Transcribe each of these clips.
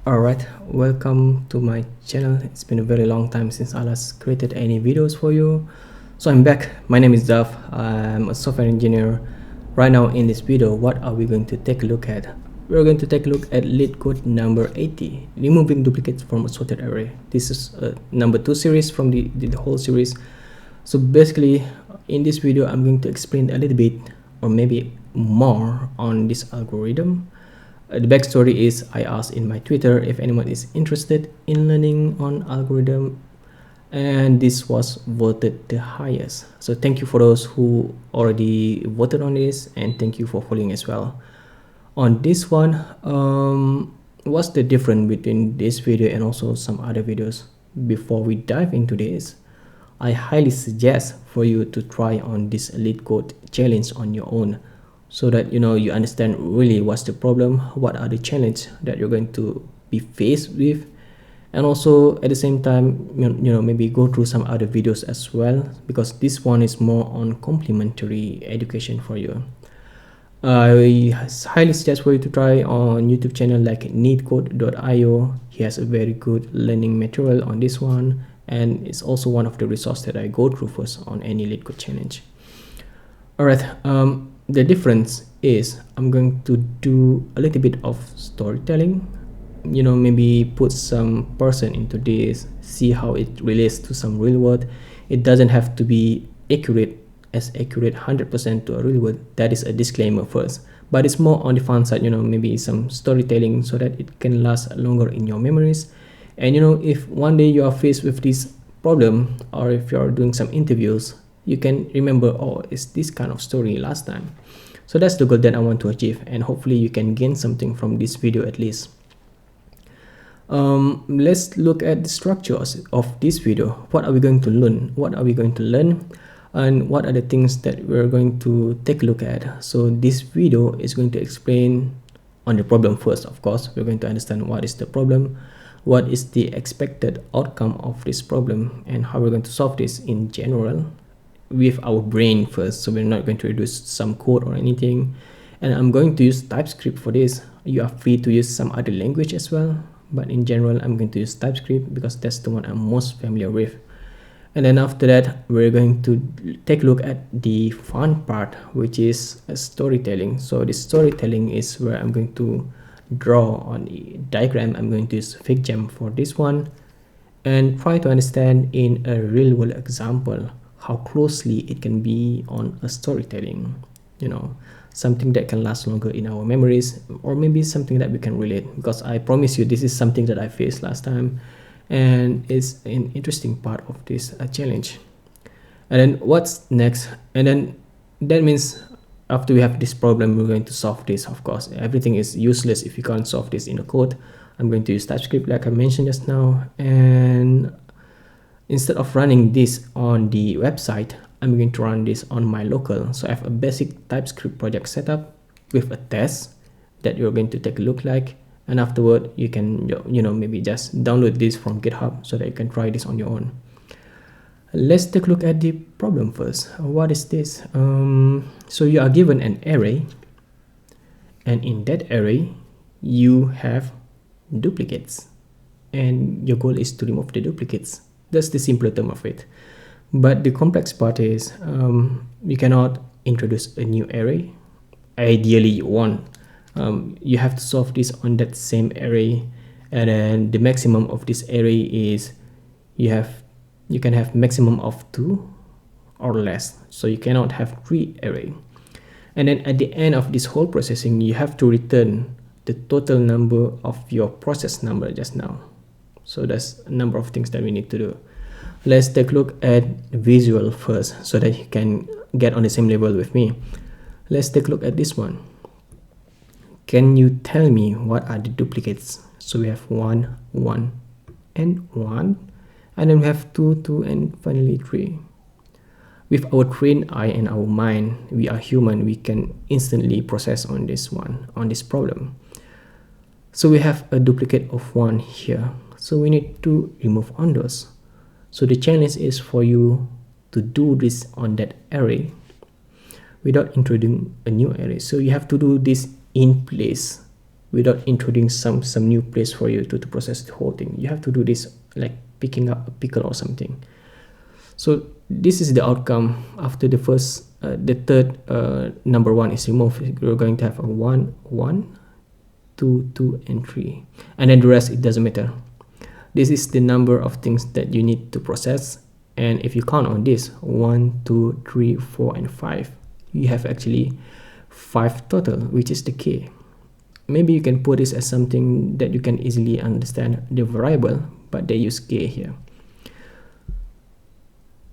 Alright, welcome to my channel. It's been a very long time since I last created any videos for you. So I'm back. My name is Duff. I'm a software engineer. Right now in this video, what are we going to take a look at? We're going to take a look at Leetcode number 80, removing duplicates from a sorted array. This is number 2 series from the whole series. So basically, in this video, I'm going to explain a little bit or maybe more on this algorithm. The backstory is I asked in my Twitter if anyone is interested in learning on algorithm, and this was voted the highest. So thank you for those who already voted on this, and thank you for following as well. On this one, what's the difference between this video and also some other videos? Before we dive into this, I highly suggest for you to try on this Leetcode challenge on your own, so that you understand really what's the problem, what are the challenges that you're going to be faced with, and also at the same time maybe go through some other videos as well, because this one is more on complementary education for you. I highly suggest for you to try on YouTube channel like Leetcode.io. He has a very good learning material on this one, and it's also one of the resources that I go through first on any Leetcode challenge. Alright, the difference is I'm going to do a little bit of storytelling, maybe put some person into this, see how it relates to some real world. It doesn't have to be accurate 100% to a real world. That is a disclaimer first, but it's more on the fun side, maybe some storytelling so that it can last longer in your memories. And if one day you are faced with this problem, or if you're doing some interviews, you can remember, oh, it's this kind of story last time. So that's the goal that I want to achieve, and hopefully you can gain something from this video at least. Let's look at the structures of this video. What are we going to learn? And what are the things that we're going to take a look at? So this video is going to explain on the problem first. Of course, we're going to understand what is the problem, what is the expected outcome of this problem, and how we're going to solve this in general with our brain first. So we're not going to reduce some code or anything, and I'm going to use TypeScript for this. You are free to use some other language as well, but in general I'm going to use TypeScript because that's the one I'm most familiar with. And then after that, we're going to take a look at the fun part, which is storytelling. So the storytelling is where I'm going to draw on the diagram. I'm going to use FigJam for this one and try to understand in a real world example how closely it can be on a storytelling, something that can last longer in our memories, or maybe something that we can relate, because I promise you this is something that I faced last time, and it's an interesting part of this challenge. And then what's next? And then that means after we have this problem, we're going to solve this. Of course, everything is useless if you can't solve this in a code. I'm going to use TypeScript like I mentioned just now, and instead of running this on the website, I'm going to run this on my local. So I have a basic TypeScript project setup with a test that you're going to take a look like, and afterward you can maybe just download this from GitHub so that you can try this on your own. Let's take a look at the problem first. What is this? So you are given an array, and in that array you have duplicates, and your goal is to remove the duplicates. That's the simpler term of it. But the complex part is you cannot introduce a new array. Ideally you want. You have to solve this on that same array, and then the maximum of this array is you can have maximum of 2 or less. So you cannot have 3 array. And then at the end of this whole processing, you have to return the total number of your process number just now. So that's a number of things that we need to do. Let's take a look at visual first so that you can get on the same level with me. Let's take a look at this one. Can you tell me what are the duplicates? So we have 1, 1, and 1, and then we have 2, 2, and finally 3. With our trained eye and our mind, we are human, we can instantly process on this problem. So we have a duplicate of 1 here. So we need to remove on those. So the challenge is for you to do this on that array without introducing a new array. So you have to do this in place without introducing some new place for you to process the whole thing. You have to do this like picking up a pickle or something. So this is the outcome after the first the third number 1 is removed. You're going to have a 1 1 2 2 and 3, and then the rest, it doesn't matter. This is the number of things that you need to process, and if you count on this 1 2 3 4 and 5, you have actually 5 total, which is the k. Maybe you can put this as something that you can easily understand, the variable, but they use k here.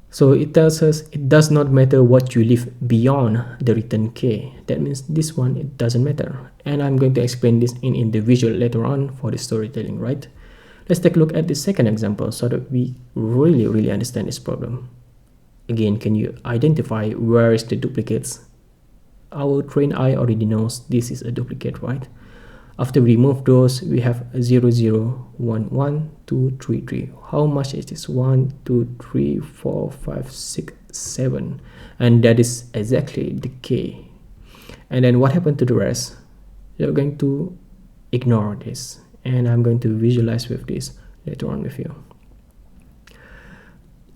So it tells us it does not matter what you leave beyond the return k. That means this one, it doesn't matter. And I'm going to explain this in individual later on for the storytelling, right? Let's take a look at the second example so that we really understand this problem. Again, can you identify where is the duplicates? Our trained eye already knows this is a duplicate, right? After we remove those, we have 0 0 1 1 2 3 3. How much is this? 1 2 3 4 5 6 7, and that is exactly the k. And then what happened to the rest? You're going to ignore this, and I'm going to visualize with this later on with you.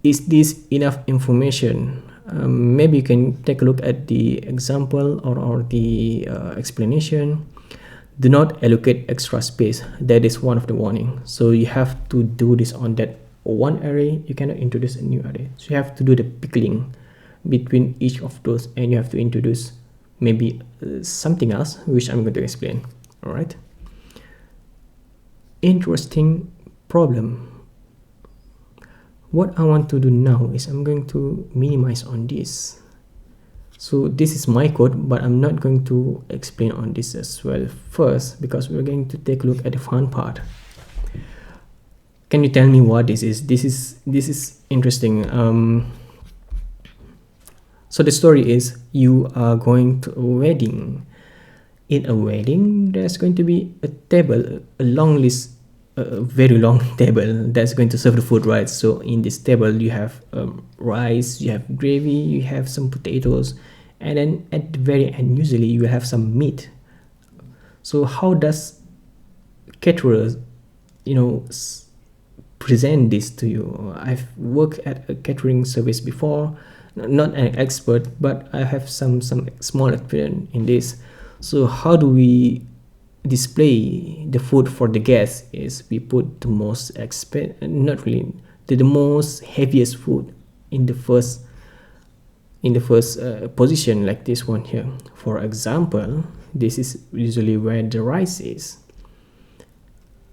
Is this enough information? Maybe you can take a look at the example or the explanation. Do not allocate extra space. That is one of the warning. So you have to do this on that one array. You cannot introduce a new array. So you have to do the pickling between each of those, and you have to introduce maybe something else, which I'm going to explain. All right. Interesting problem. What I want to do now is I'm going to minimize on this. So this is my code, but I'm not going to explain on this as well first, because we're going to take a look at the fun part. Can you tell me what this is? This is interesting. So the story is you are going to a wedding. In a wedding, there's going to be a table, a long list, a very long table that's going to serve the food, right? So in this table, you have rice, you have gravy, you have some potatoes, and then at the very end, usually you have some meat. So how does caterers, present this to you? I've worked at a catering service before, not an expert, but I have some small experience in this. So how do we display the food for the guests? Is we put the most the most heaviest food in the first position, like this one here. For example, this is usually where the rice is,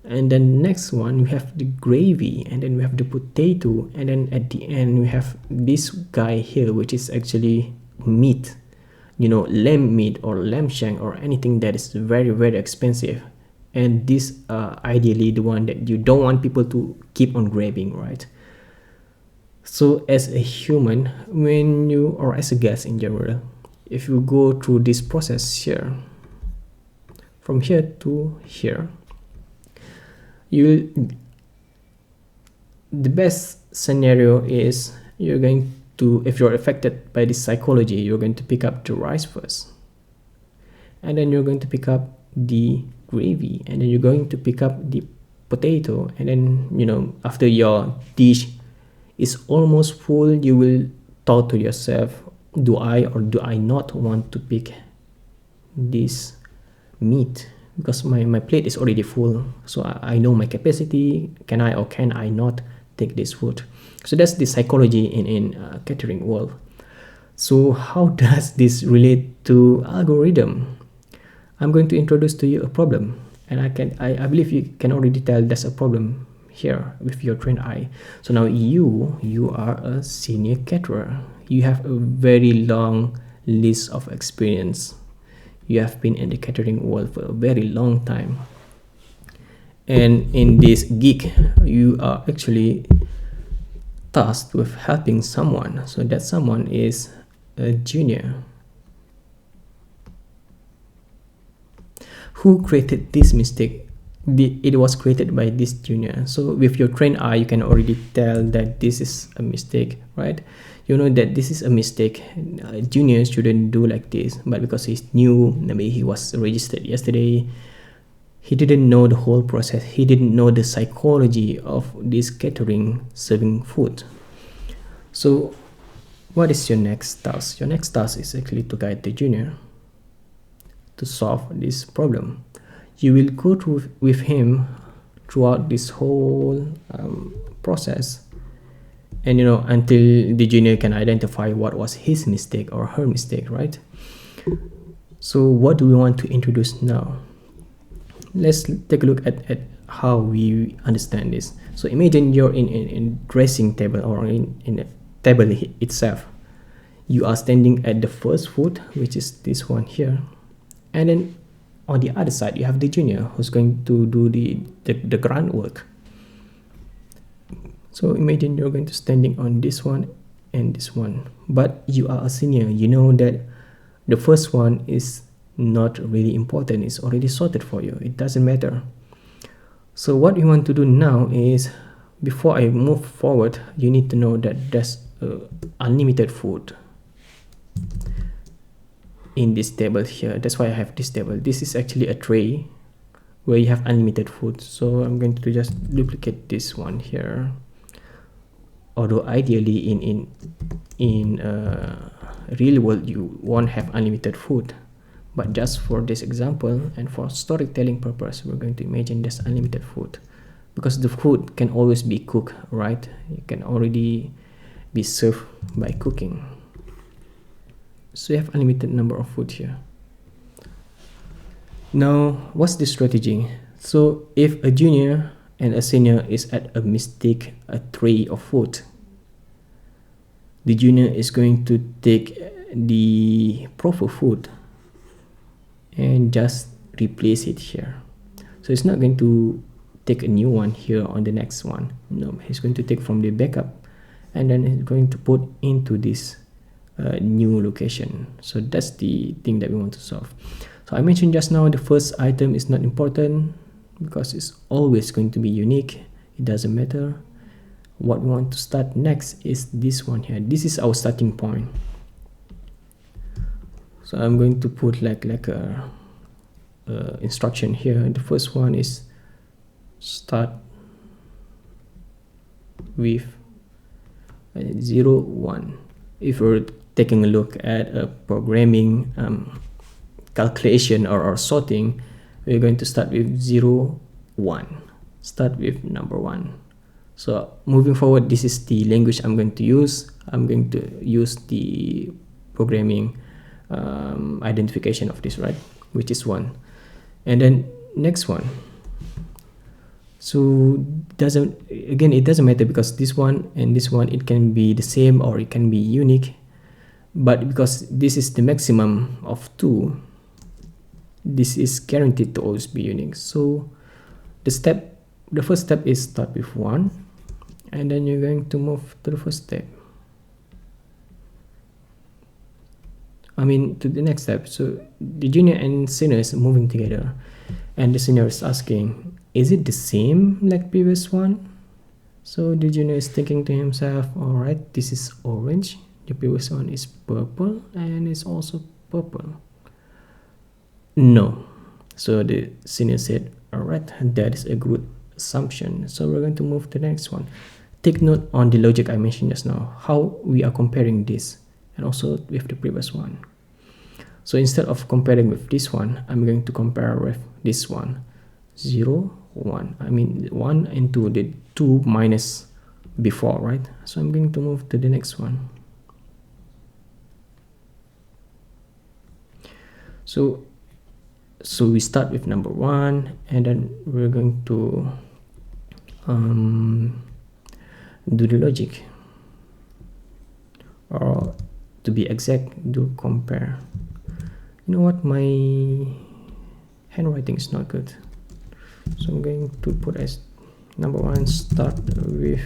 and then next one we have the gravy, and then we have the potato, and then at the end we have this guy here, which is actually meat, lamb meat or lamb shank or anything that is very expensive. And this ideally the one that you don't want people to keep on grabbing, right? So as a human, or as a guest in general, if you go through this process here, from here to here, the best scenario is you're going to, if you're affected by this psychology, you're going to pick up the rice first, and then you're going to pick up the gravy, and then you're going to pick up the potato, and then after your dish is almost full, you will thought to yourself, do I or do I not want to pick this meat, because my plate is already full. So I know my capacity. Can I or can I not take this food? So that's the psychology in catering world. So how does this relate to algorithm? I'm going to introduce to you a problem, and I believe you can already tell there's a problem here with your trained eye. So now you are a senior caterer. You have a very long list of experience. You have been in the catering world for a very long time, and in this gig you are actually tasked with helping someone. So that someone is a junior who created this mistake. It was created by this junior. So with your trained eye, you can already tell that this is a mistake, right? You know that this is a mistake. Juniors shouldn't do like this, but because he's new, maybe he was registered yesterday, he didn't know the whole process. He didn't know the psychology of this catering serving food. So what is your next task? Your next task is actually to guide the junior to solve this problem. You will go through with him throughout this whole process, and until the junior can identify what was his mistake or her mistake, right? So what do we want to introduce now? Let's take a look at how we understand this. So imagine you're in dressing table, or in a table itself. You are standing at the first foot, which is this one here, and then on the other side you have the junior who's going to do the grunt work. So imagine you're going to standing on this one and this one, but you are a senior. You know that the first one is not really important. It's already sorted for you. It doesn't matter. So what you want to do now is, before I move forward, you need to know that there's unlimited food in this table here. That's why I have this table. This is actually a tray where you have unlimited food. So I'm going to just duplicate this one here. Although ideally in real world you won't have unlimited food, but just for this example and for storytelling purpose, we're going to imagine there's unlimited food, because the food can always be cooked, right? It can already be served by cooking. So you have unlimited number of food here. Now what's the strategy? So if a junior and a senior is at a mistake a tray of food, the junior is going to take the proper food and just replace it here. So it's not going to take a new one here on the next one. No, he's going to take from the backup and then he's going to put into this new location. So that's the thing that we want to solve. So I mentioned just now the first item is not important because it's always going to be unique. It doesn't matter. What we want to start next is this one here. This is our starting point. So I'm going to put like a instruction here. The first one is start with 0, 1. If we're taking a look at a programming calculation or sorting, we're going to start with 0, 1. Start with number 1. So moving forward, this is the language I'm going to use. I'm going to use the programming identification of this, right? Which is 1. And then next one. So it doesn't matter, because this one and this one, it can be the same or it can be unique. But because this is the maximum of 2, this is guaranteed to always be unique. So the first step is start with 1, and then you're going to move to the first step. To the next step. So the junior and senior is moving together, and the senior is asking, is it the same like previous one? So the junior is thinking to himself, alright, this is orange, the previous one is purple, and it's also purple. No. So the senior said, alright, that is a good assumption. So we're going to move to the next one. Take note on the logic I mentioned just now, how we are comparing this and also with the previous one. So instead of comparing with this one, I'm going to compare with this one. 0, 1. 1 and 2, the 2 minus before, right? So I'm going to move to the next one. So we start with number 1, and then we're going to do the logic, or to be exact, do compare. You know what, my handwriting is not good, so I'm going to put as number 1 start with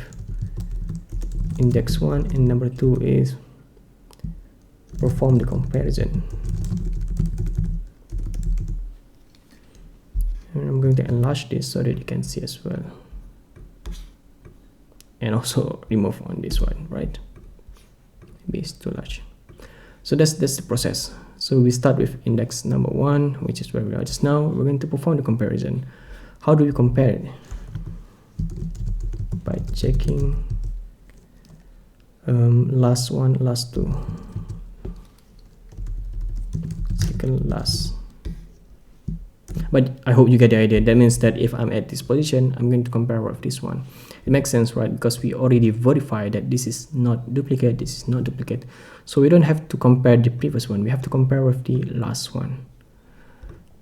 index 1, and number 2 is perform the comparison. And I'm going to enlarge this so that you can see as well, and also remove on this one, right? Maybe it's too large. So that's the process. So So we start with index number 1, which is where we are just now. We're going to perform the comparison. How do we compare it? By checking last one, last two, second last. But I hope you get the idea. That means that if I'm at this position, I'm going to compare with this one. It makes sense, right? Because we already verified that this is not duplicate, this is not duplicate. So we don't have to compare the previous one. We have to compare with the last one.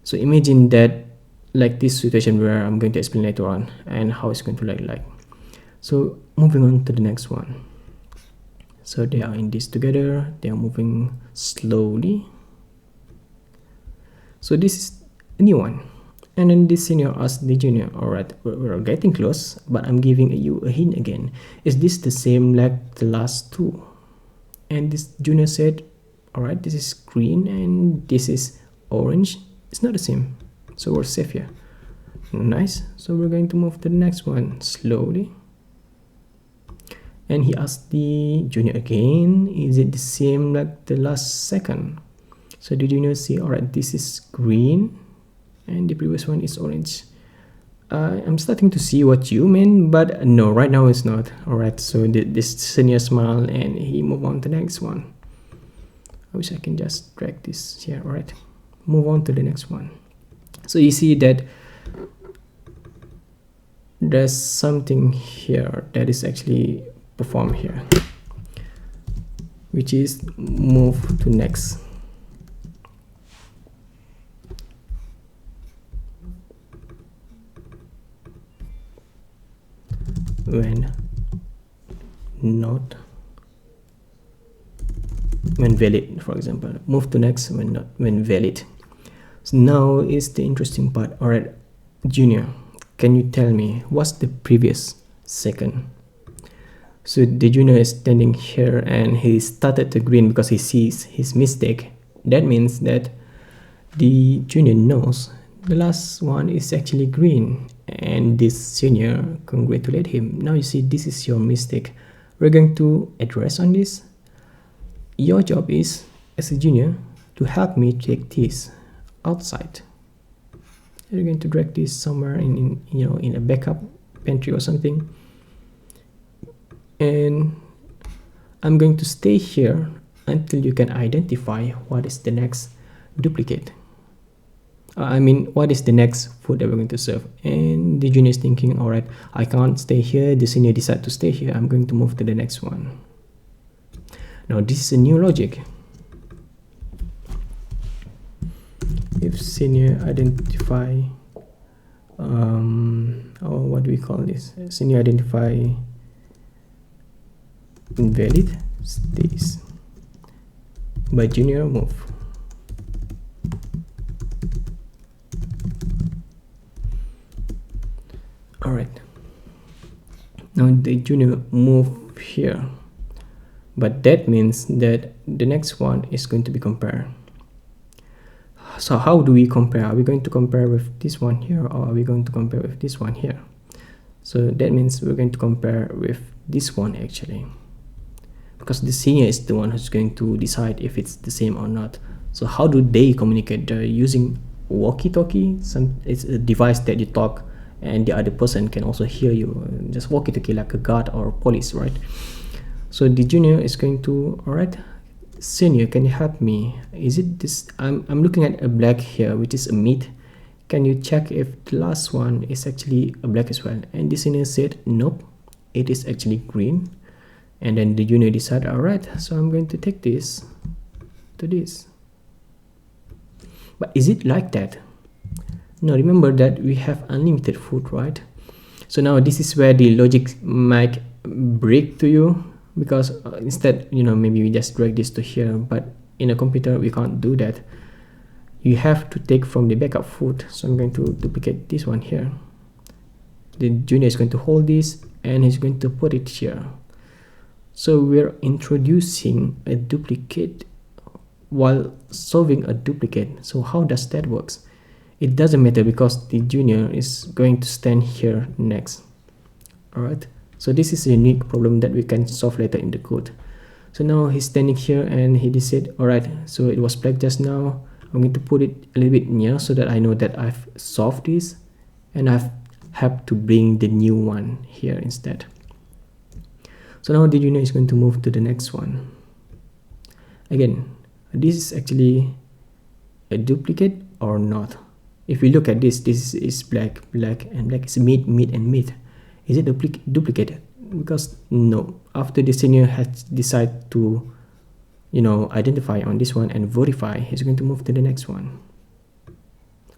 So imagine that like this situation where I'm going to explain later on and how it's going to look like. So moving on to the next one. So they are in this together. They are moving slowly. So this is a new one. And then this senior asked the junior, alright, we're getting close, but I'm giving you a hint again. Is this the same like the last two? And this junior said, alright, this is green and this is orange. It's not the same. So we're safe here. Nice. So we're going to move to the next one slowly. And he asked the junior again, is it the same like the last second? So the junior say, alright, this is green and the previous one is orange. I'm starting to see what you mean, but no, right now it's not. Alright, so this senior smiled and he moved on to the next one. I wish I can just drag this here. Alright, move on to the next one. So you see that there's something here that is actually performed here, which is move to next. When not, when valid, for example, move to next when not, when valid. So now is the interesting part. Alright, junior, can you tell me what's the previous second? So the junior is standing here and he started to green because he sees his mistake. That means that the junior knows the last one is actually green, and this senior congratulate him. Now you see, this is your mistake. We're going to address on this. Your job is, as a junior, to help me take this outside. You're going to drag this somewhere in a backup pantry or something. And I'm going to stay here until you can identify what is the next duplicate. What is the next food that we're going to serve? And the junior is thinking, alright, I can't stay here. The senior decided to stay here. I'm going to move to the next one. Now this is a new logic. If senior identify, or what do we call this? Senior identify invalid stays, by junior move. Alright, now the junior move here, but that means that the next one is going to be compared. So how do we compare? Are we going to compare with this one here, or are we going to compare with this one here? So that means we're going to compare with this one actually, because the senior is the one who's going to decide if it's the same or not. So how do they communicate? They're using walkie-talkie. It's a device that you talk and the other person can also hear you, just walkie-talkie like a guard or police, right? So the junior is going to, alright, senior, can you help me? Is it this? I'm looking at a black here, which is a meat. Can you check if the last one is actually a black as well? And the senior said, nope, it is actually green. And then the junior decided, alright, so I'm going to take this to this. But is it like that? No, remember that we have unlimited food, right? So now this is where the logic might break to you, because instead, maybe we just drag this to here, but in a computer we can't do that. You have to take from the backup food. So I'm going to duplicate this one here. The junior is going to hold this and he's going to put it here. So we're introducing a duplicate while solving a duplicate. So how does that work? It doesn't matter because the junior is going to stand here next. Alright, so this is a unique problem that we can solve later in the code. So now he's standing here and he just said, all right, so it was black just now. I'm going to put it a little bit near so that I know that I've solved this, and I've have to bring the new one here instead. So now the junior is going to move to the next one. Again, this is actually a duplicate or not. If we look at this is black, black, and black is mid, mid, and mid. Is it duplicate? Because no, after the senior has decided to, you know, identify on this one and verify, he's going to move to the next one,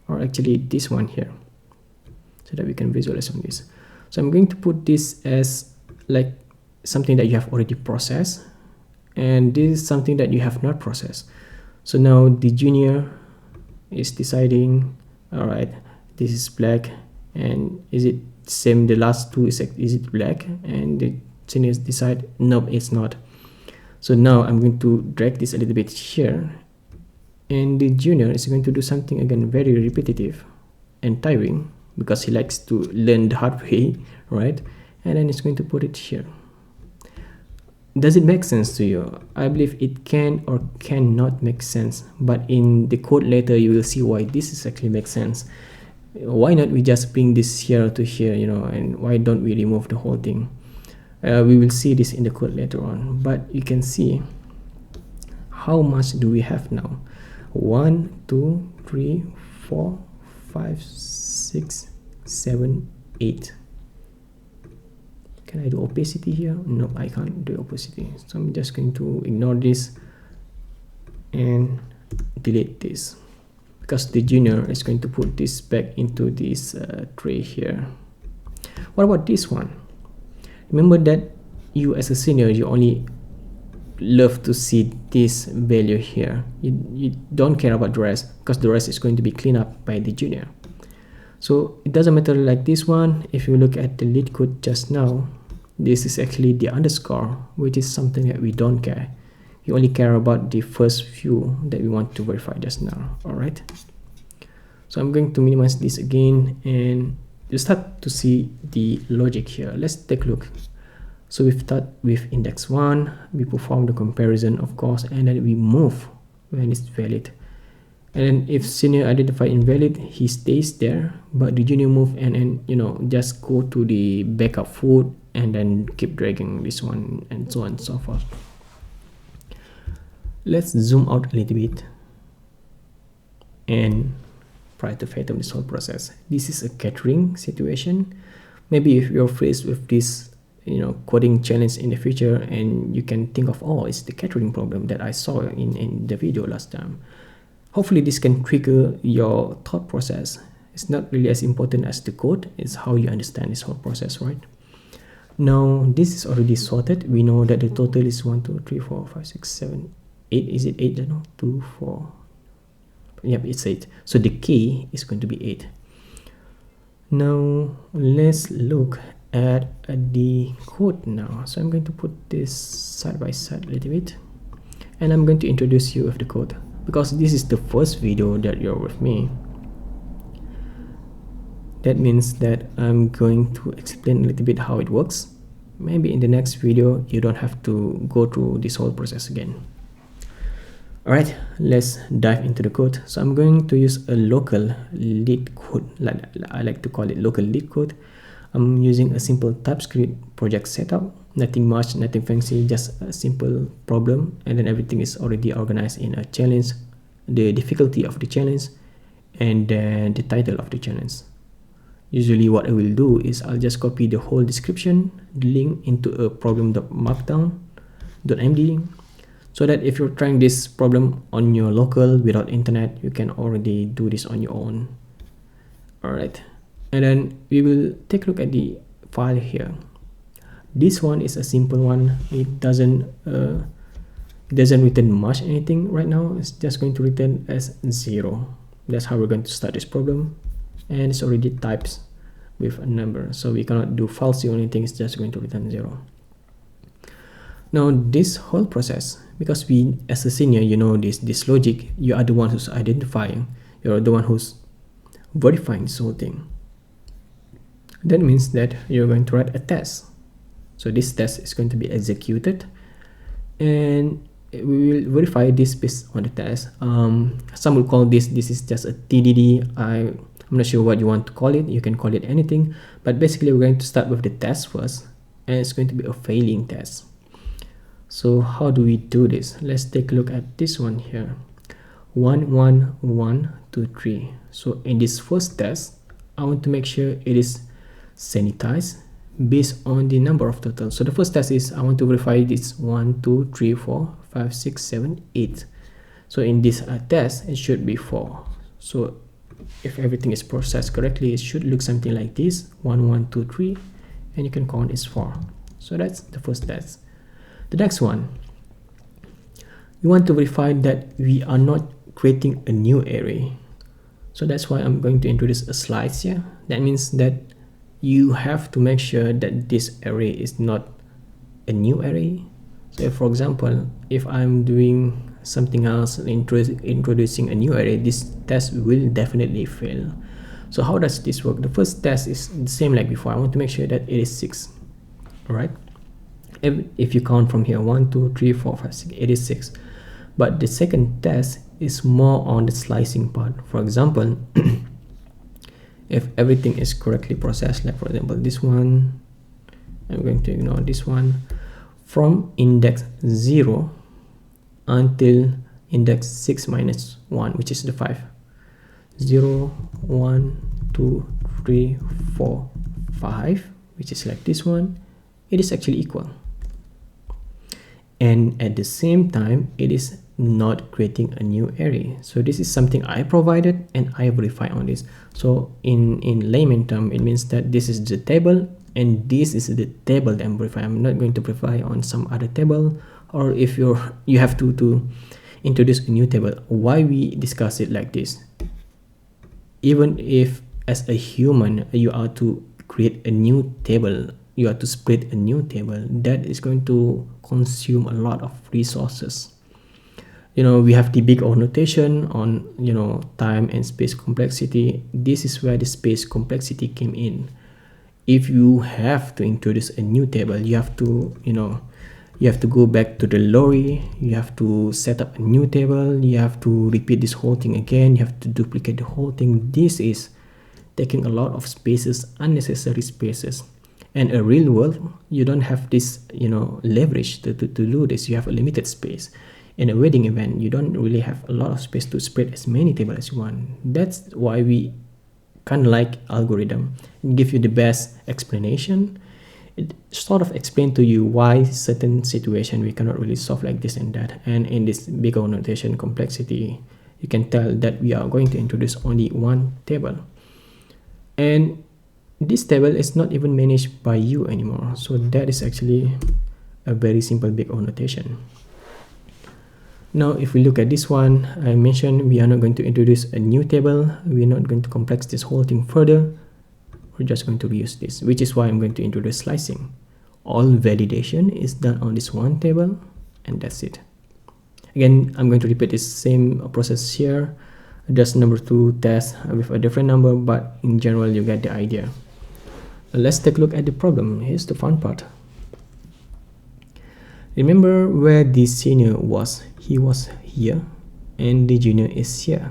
or actually this one here, so that we can visualize on this. So I'm going to put this as like something that you have already processed, and this is something that you have not processed. So now the junior is deciding, all right, this is black, and is it same, the last two is it black, and the seniors decide nope, it's not. So now I'm going to drag this a little bit here, and the junior is going to do something again very repetitive and tiring, because he likes to learn the hard way, right? And then it's going to put it here. Does it make sense to you? I believe it can or cannot make sense, but in the code later you will see why this is actually makes sense. Why not we just bring this here to here, you know, and why don't we remove the whole thing? We will see this in the code later on, but you can see how much do we have now. 1, 2, 3, 4, 5, 6, 7, 8. Can I do opacity here? No, I can't do opacity. So I'm just going to ignore this and delete this, because the junior is going to put this back into this tray here. What about this one? Remember that you as a senior, you only love to see this value here. You don't care about the rest, because the rest is going to be cleaned up by the junior. So it doesn't matter like this one. If you look at the Leetcode just now, this is actually the underscore, which is something that we don't care. We only care about the first few that we want to verify just now. All right. So I'm going to minimize this again, and you start to see the logic here. Let's take a look. So we start with index 1, we perform the comparison, of course, and then we move when it's valid. And then if senior identify invalid, he stays there, but the junior move and you know, just go to the backup food and then keep dragging this one, and so on and so forth. Let's zoom out a little bit and try to fathom this whole process. This is a catering situation. Maybe if you're faced with this, you know, coding challenge in the future, and you can think of, oh, it's the catering problem that I saw in the video last time. Hopefully this can trigger your thought process. It's not really as important as the code, it's how you understand this whole process, right? Now this is already sorted. We know that the total is 1, 2, 3, 4, 5, 6, 7, 8. Is it 8? No, 2, 4. Yep, it's 8. So the key is going to be 8. Now let's look at the code now. So I'm going to put this side by side a little bit, and I'm going to introduce you with the code, because this is the first video that you're with me. That means that I'm going to explain a little bit how it works. Maybe in the next video you don't have to go through this whole process again. Alright, let's dive into the code. So I'm going to use a local Leetcode, I like to call it local Leetcode. I'm using a simple TypeScript project setup, nothing much, nothing fancy, just a simple problem, and then everything is already organized in a challenge, the difficulty of the challenge, and then the title of the challenge. Usually what I will do is I'll just copy the whole description, the link into a problem.markdown.md, so that if you're trying this problem on your local without internet, you can already do this on your own. Alright, and then we will take a look at the file here. This one is a simple one. It doesn't return much anything right now. It's just going to return as 0. That's how we're going to start this problem, and it's already typed with a number, so we cannot do false or anything. It's just going to return 0. Now this whole process, because we as a senior, you know this logic, you are the one who's identifying, you're the one who's verifying this whole thing. That means that you're going to write a test. So this test is going to be executed, and we will verify this based on the test. Some will call this is just a TDD. I'm not sure what you want to call it. You can call it anything, but basically we're going to start with the test first, and it's going to be a failing test. So how do we do this? Let's take a look at this one here. 1 1 1 2 3. So in this first test, I want to make sure it is sanitized based on the number of total. So the first test is I want to verify this 1 2 3 4 5 6 7 8. So in this test, it should be 4. So if everything is processed correctly, it should look something like this: 1 1 2 3, and you can count is 4. So that's the first test. The next one, you want to verify that we are not creating a new array. So that's why I'm going to introduce a slice here. That means that you have to make sure that this array is not a new array. So if, for example, if I'm doing something else, introducing a new array, this test will definitely fail. So how does this work? The first test is the same like before. I want to make sure that it is 6. All right. If you count from here, 1 2 3 4 5 6, it is 6. But the second test is more on the slicing part. For example, if everything is correctly processed, like for example this one, I'm going to ignore this one, from index 0 until index 6 minus 1, which is the 5. 0 1 2 3 4 5, which is like this one, it is actually equal. And at the same time, it is not creating a new array. So this is something I provided and I verify on this. So in layman term, it means that this is the table and this is the table that I'm verifying. I'm not going to verify on some other table, or if you have to introduce a new table. Why we discuss it like this? Even if as a human you are to create a new table, you have to split a new table, that is going to consume a lot of resources. We have the big O notation on time and space complexity. This is where the space complexity came in. If you have to introduce a new table, you have to go back to the lorry, you have to set up a new table, you have to repeat this whole thing again, you have to duplicate the whole thing. This is taking a lot of spaces, unnecessary spaces. And a real world, you don't have this leverage to do this. You have a limited space. In a wedding event, you don't really have a lot of space to spread as many tables as you want. That's why we kind of like algorithm. It gives you the best explanation. It sort of explains to you why certain situation we cannot really solve like this and that. And in this bigger notation complexity, you can tell that we are going to introduce only one table. And this table is not even managed by you anymore. So that is actually a very simple big O notation. Now, if we look at this one, I mentioned we are not going to introduce a new table. We're not going to complex this whole thing further. We're just going to reuse this, which is why I'm going to introduce slicing. All validation is done on this one table, and that's it. Again, I'm going to repeat this same process here. Just number 2 test with a different number, but in general, you get the idea. Let's take a look at the problem. Here's the fun part. Remember where the senior was. He was here and the junior is here.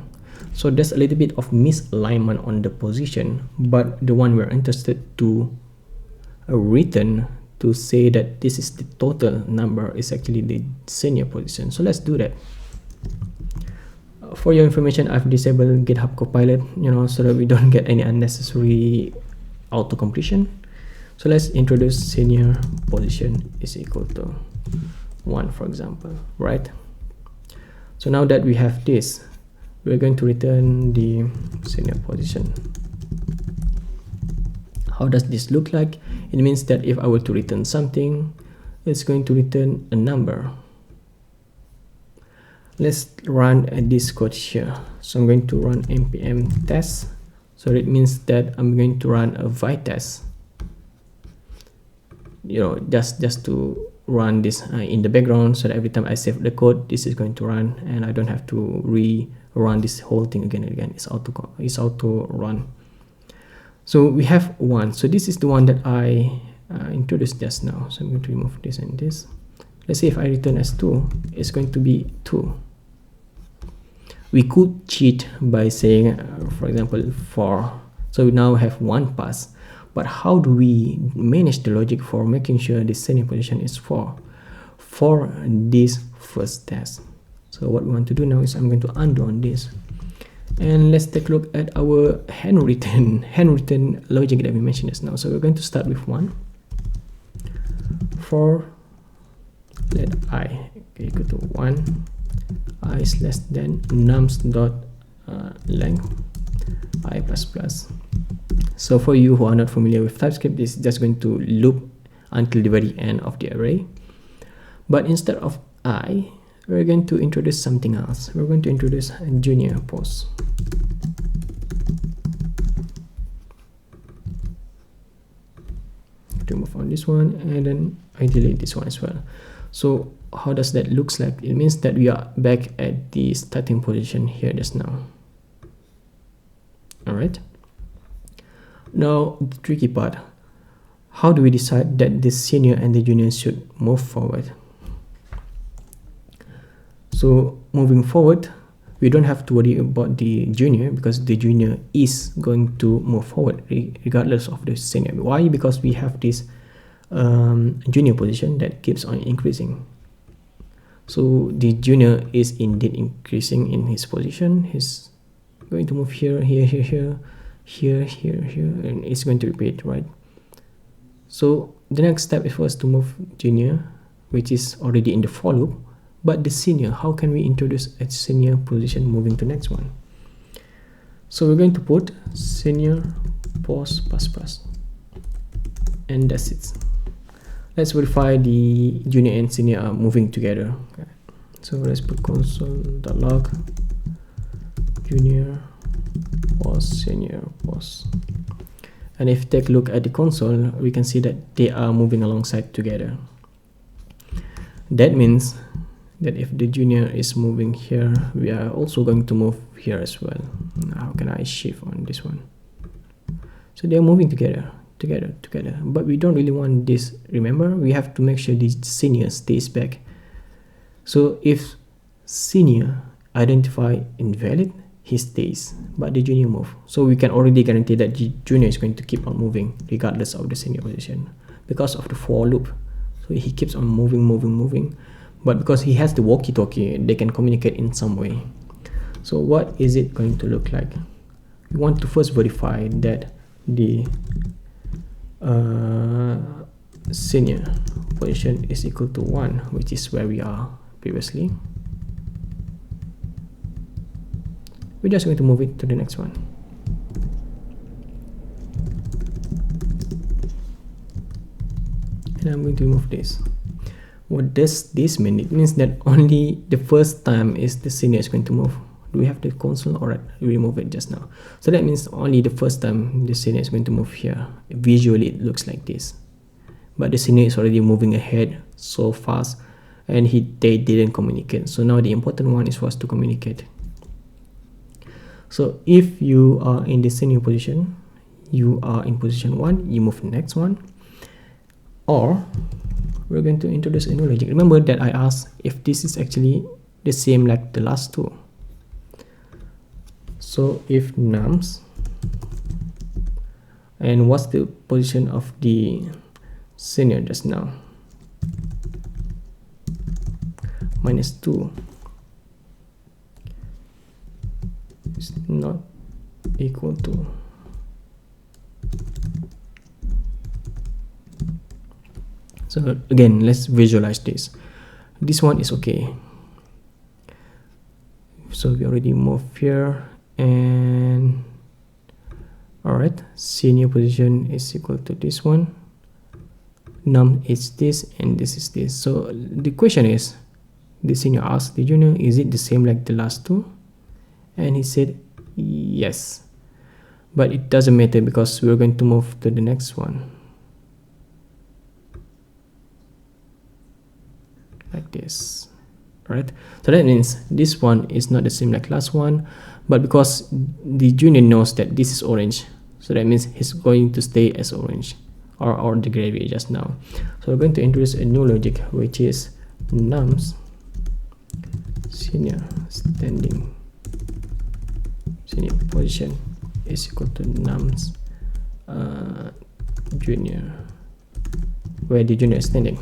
So there's a little bit of misalignment on the position, but the one we're interested to return to say that this is the total number is actually the senior position. So let's do that. For your information, I've disabled GitHub Copilot, so that we don't get any unnecessary auto completion. So let's introduce senior position is equal to 1, for example, right? So now that we have this, we're going to return the senior position. How does this look like? It means that if I were to return something, it's going to return a number. Let's run this code here. So I'm going to run npm test. So it means that I'm going to run a void test. Just to run this in the background, so that every time I save the code, this is going to run, and I don't have to rerun this whole thing again and again. It's auto run. So we have 1. So this is the one that I introduced just now. So I'm going to remove this and this. let's say if I return as 2, it's going to be 2. We could cheat by saying, for example, 4. So we now have 1 pass. But how do we manage the logic for making sure the senior position is 4 for this first test? So what we want to do now is I'm going to undo on this. And let's take a look at our handwritten logic that we mentioned just now. So we're going to start with 1. For let I equal to 1, I is less than nums dot length I plus plus. So for you who are not familiar with TypeScript, this is just going to loop until the very end of the array. But instead of I, we're going to introduce something else. We're going to introduce a junior post. Remove on this one, and then I delete this one as well. So how does that looks like? It means that we are back at the starting position here just now. All right. Now the tricky part, how do we decide that the senior and the junior should move forward? So moving forward, we don't have to worry about the junior because the junior is going to move forward regardless of the senior. Why? Because we have this junior position that keeps on increasing. So the junior is indeed increasing in his position. He's going to move here, here, here, here, here, here, here, and it's going to repeat, right? So the next step is for us to move junior, which is already in the for loop. But the senior, how can we introduce a senior position moving to next one? So we're going to put senior post plus plus, and that's it. Let's verify the junior and senior are moving together. Okay. So let's put console.log junior post senior post, and if you take a look at the console, we can see that they are moving alongside together. That means that if the junior is moving here, we are also going to move here as well. How can I shift on this one? So they are moving together, but we don't really want this. Remember, we have to make sure the senior stays back. So if senior identify invalid, he stays, but the junior move. So we can already guarantee that the junior is going to keep on moving regardless of the senior position because of the for loop. So he keeps on moving. But because he has the walkie-talkie, they can communicate in some way. So what is it going to look like? We want to first verify that the senior position is equal to 1, which is where we are previously. We're just going to move it to the next one. And I'm going to remove this. What does this mean? It means that only the first time is the senior is going to move. Do we have the console? Alright, we remove it just now. So that means only the first time the senior is going to move here. Visually it looks like this, but the senior is already moving ahead so fast, and they didn't communicate. So now the important one is for us to communicate. So if you are in the senior position, you are in position 1, you move the next one, or we're going to introduce a new logic. Remember that I asked if this is actually the same like the last two. So if nums, and what's the position of the senior just now? -2 is not equal to . So again, let's visualize this. This one is okay. So we already moved here, and alright, senior position is equal to this one. Num is this, and this is this. So the question is, the senior asked the junior, is it the same like the last two? And he said yes. But it doesn't matter because we're going to move to the next one. Like this, right? So that means this one is not the same like last one, but because the junior knows that this is orange, so that means he's going to stay as orange, or the gravy just now. So we're going to introduce a new logic, which is nums senior position is equal to nums junior, where the junior is standing.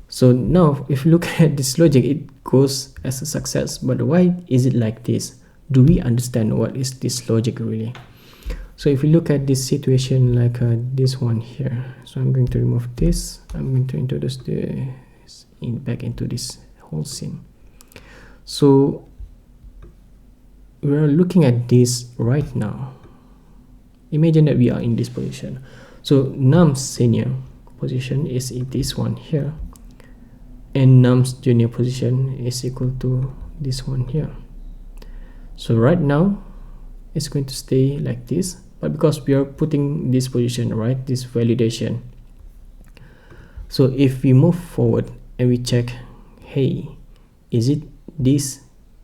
So now if you look at this logic, it goes as a success. But why is it like this? Do we understand what is this logic really? So if you look at this situation like this one here, so I'm going to remove this, I'm going to introduce this back into this whole scene. So we're looking at this right now. Imagine that we are in this position. So nums senior position is this one here, and nums junior position is equal to this one here. So right now it's going to stay like this, but because we are putting this position, right, this validation, so if we move forward and we check, hey, is it this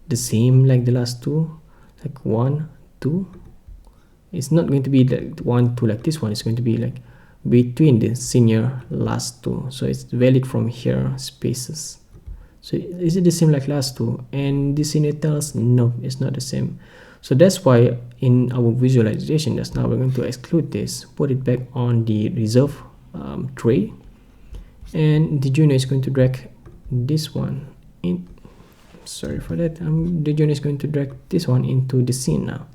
the same like the last two, like 1 2? It's not going to be like 1 2 like this one. It's going to be like between the senior last two, so it's valid from here spaces. So is it the same like last two? And the senior tells no, it's not the same. So that's why in our visualization just now we're going to exclude this, put it back on the reserve tray, and the junior is going to drag this one in. Sorry for that. The junior is going to drag this one into the scene now.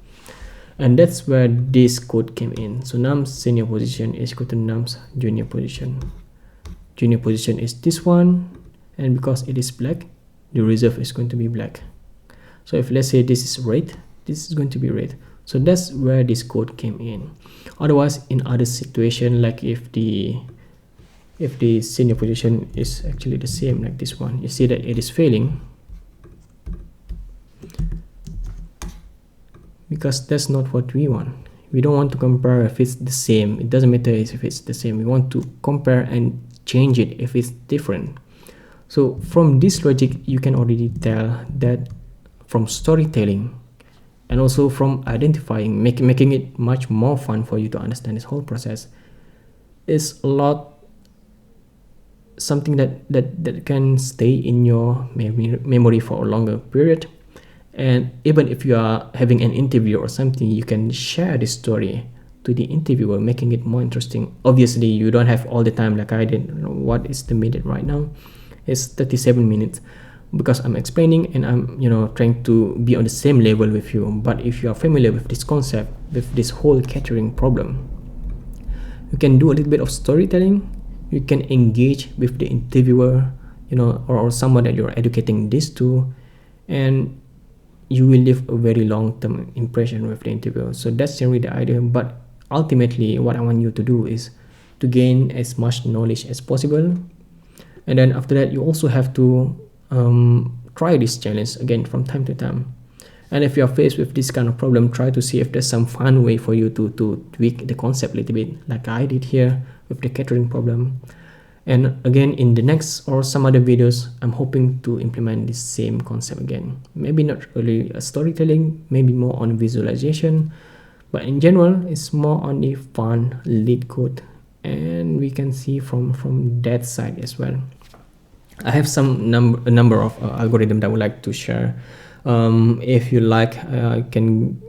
And that's where this code came in. So nums senior position is equal to nums junior position. Junior position is this one, and because it is black, the reserve is going to be black. So if let's say this is red, this is going to be red. So that's where this code came in. Otherwise, in other situation, like if the senior position is actually the same like this one, you see that it is failing, because that's not what we want. We don't want to compare if it's the same. It doesn't matter if it's the same. We want to compare and change it if it's different. So from this logic, you can already tell that from storytelling and also from identifying, making it much more fun for you to understand this whole process, is a lot something that can stay in your memory for a longer period. And even if you are having an interview or something, you can share this story to the interviewer, making it more interesting. Obviously, you don't have all the time like I did. What is the minute right now? It's 37 minutes because I'm explaining and I'm trying to be on the same level with you. But if you are familiar with this concept, with this whole catering problem, you can do a little bit of storytelling. You can engage with the interviewer, or someone that you're educating this to, and you will leave a very long-term impression with the interviewer. So that's generally the idea. But ultimately, what I want you to do is to gain as much knowledge as possible. And then after that, you also have to try this challenge again from time to time. And if you are faced with this kind of problem, try to see if there's some fun way for you to tweak the concept a little bit, like I did here with the catering problem. And again, in the next or some other videos, I'm hoping to implement this same concept again. Maybe not really a storytelling, maybe more on visualization, but in general, it's more on the fun Leetcode, and we can see from that side as well. I have a number of algorithms that I would like to share. If you like, you can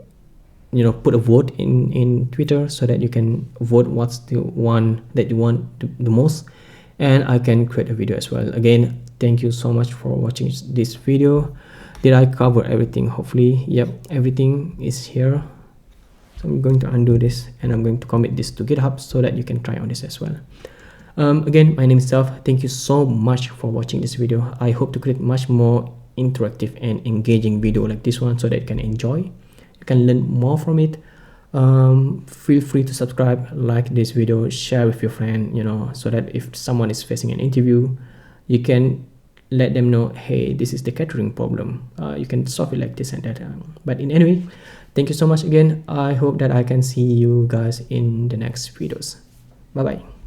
put a vote in Twitter so that you can vote what's the one that you want the most, and I can create a video as well. Again, thank you so much for watching this video. Did I cover everything? Hopefully, yep, everything is here. So I'm going to undo this and I'm going to commit this to GitHub so that you can try on this as well. Again, my name is Self. Thank you so much for watching this video. I hope to create much more interactive and engaging video like this one so that you can enjoy, you can learn more from it. Feel free to subscribe, like this video, share with your friend, so that if someone is facing an interview, you can let them know, hey, this is the catering problem, you can solve it like this and that. But in anyway, thank you so much again. I hope that I can see you guys in the next videos. Bye bye.